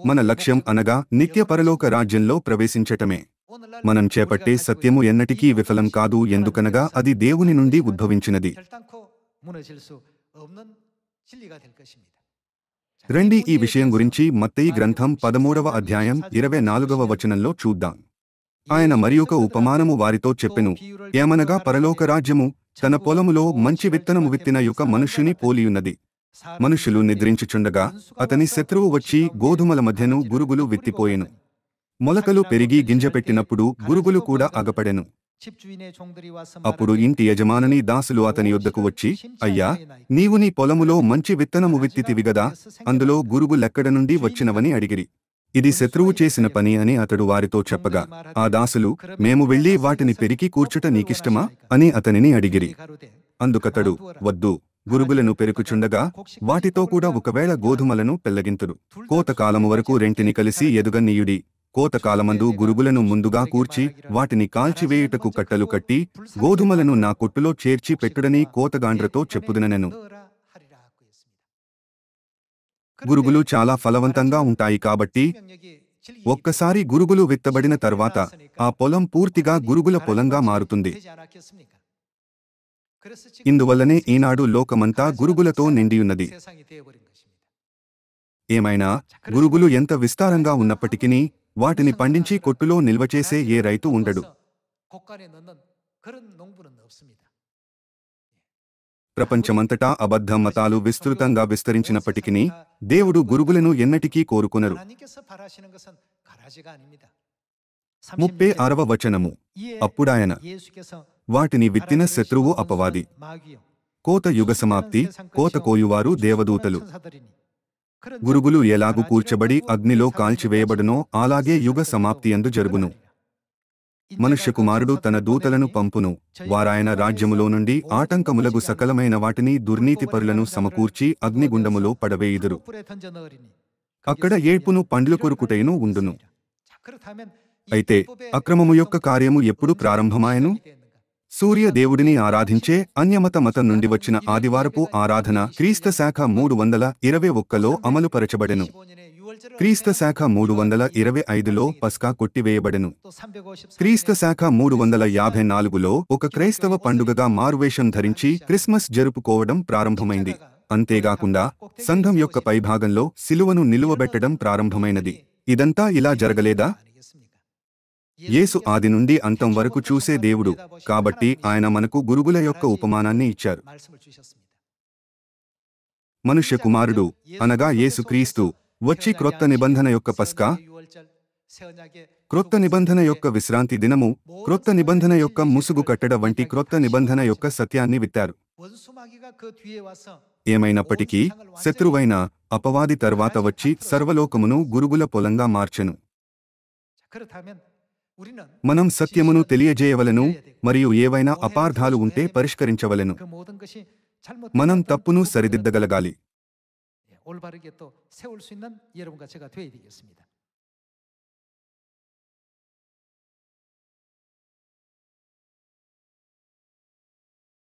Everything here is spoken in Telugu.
మన లక్ష్యం అనగా నిత్య పరలోక రాజ్యంలో ప్రవేశించటమే. మనం చేపట్టే సత్యము ఎన్నటికీ విఫలం కాదు, ఎందుకనగా అది దేవుని నుండి ఉద్భవించినది. రండి ఈ విషయం గురించి మత్తయి గ్రంథం 13వ అధ్యాయం 24వ వచనంలో చూద్దాం. ఆయన మరియొక ఉపమానము వారితో చెప్పెను, ఏమనగా పరలోక రాజ్యము తన పొలములో మంచి విత్తనము విత్తిన యొక్క మనుష్యుని పోలియున్నది. మనుషులు నిద్రించుచుండగా అతని శత్రువు వచ్చి గోధుమల మధ్యను గురుగులు విత్తిపోయెను. మొలకలు పెరిగి గింజపెట్టినప్పుడు గురుగులు కూడా అగపడెను. అప్పుడు ఇంటి యజమానుని దాసులు అతని యొద్దకు వచ్చి, అయ్యా, నీవు నీ పొలములో మంచి విత్తనము విత్తితివిగదా, అందులో గురుగులెక్కడ నుండి వచ్చినవని అడిగిరి. ఇది శత్రువు చేసిన పని అని అతడు వారితో చెప్పగా, ఆ దాసులు, మేము వెళ్లి వాటిని పెరికి కూర్చుట నీకిష్టమా అని అతనిని అడిగిరి. అందుకతడు, వద్దు, గురుగులను పెరుకుచుండగా వాటితో కూడా ఒకవేళ గోధుమలను పెళ్లగింతురు. కోతకాలము వరకు రెంటిని కలిసి ఎదుగనీయుడి. కోతకాలమందు గురుగులను ముందుగా కూర్చి వాటిని కాల్చివేయుటకు కట్టలు కట్టి గోధుమలను నా కొట్టులో చేర్చి పెట్టుడని కోతగాండ్రతో చెప్పుదుననెను. గురుగులు చాలా ఫలవంతంగా ఉంటాయి కాబట్టి ఒక్కసారి గురుగులు విత్తబడిన తర్వాత ఆ పొలం పూర్తిగా గురుగుల పొలంగా మారుతుంది. ఇందువల్లనే ఈనాడు లోకమంతా గురుగులతో నిండియున్నది. ఏమైనా గురుగులు ఎంత విస్తారంగా ఉన్నప్పటికీ వాటిని పండించి కొట్టులో నిల్వచేసే ఏ రైతు ఉండడు. ప్రపంచమంతటా అబద్ధ మతాలు విస్తృతంగా విస్తరించినప్పటికీ దేవుడు గురుగులను ఎన్నటికీ కోరుకొనరు. 36వ వచనము, అప్పుడాయన వాటిని విత్తిన శత్రువు అపవాది. కోత యుగ సమాప్తి, కోత కోయువారు దేవదూతలు. గురుగులు ఎలాగు కూర్చబడి అగ్నిలో కాల్చివేయబడునో అలాగే యుగ సమాప్తియందు జరుగును. మనుష్యకుమారుడు తన దూతలను పంపును, వారాయన రాజ్యములో నుండి ఆటంకములగు సకలమైన వాటిని దుర్నీతిపరులను సమకూర్చి అగ్నిగుండములో పడవేయుదురు. అక్కడ ఏడ్పును పండ్లు కొరుకుటయును ఉండును. అయితే అక్రమము యొక్క కార్యము ఎప్పుడు ప్రారంభమాయను? సూర్య దేవుడిని ఆరాధించే అన్యమత మతం నుండి వచ్చిన ఆదివారపు ఆరాధన క్రీస్తు శాఖ 321లో అమలుపరచబడెను. క్రీస్తు శాఖ 325లో పస్కా కొట్టివేయబడెను. క్రీస్తు శాఖ 354లో ఒక క్రైస్తవ పండుగగా మారువేషం ధరించి క్రిస్మస్ జరుపుకోవడం ప్రారంభమైంది. అంతేగాకుండా సంఘం యొక్క పైభాగంలో సిలువను నిలువబెట్టడం ప్రారంభమైనది. ఇదంతా ఇలా జరగలేదా? యేసు ఆది నుండి అంతం వరకు చూసే దేవుడు కాబట్టి ఆయన మనకు గురుగుల యొక్క ఉపమానాన్ని ఇచ్చారు. మనుష్య కుమారుడు అనగా యేసు క్రీస్తు వచ్చి క్రొత్త నిబంధన యొక్క పస్కా, క్రొత్త నిబంధన యొక్క విశ్రాంతి దినము, క్రొత్త నిబంధన యొక్క ముసుగు కట్టడ వంటి క్రొత్త నిబంధన యొక్క సత్యాన్ని విత్తారు. ఏమైనప్పటికీ శత్రువైన అపవాది తర్వాత వచ్చి సర్వలోకమును గురుగుల పొలంగా మార్చెను. మనం సత్యమును తెలియజేయవలెను మరియు ఏవైనా అపార్థాలు ఉంటే పరిష్కరించవలెను. మనం తప్పును సరిదిద్దగలగాలి.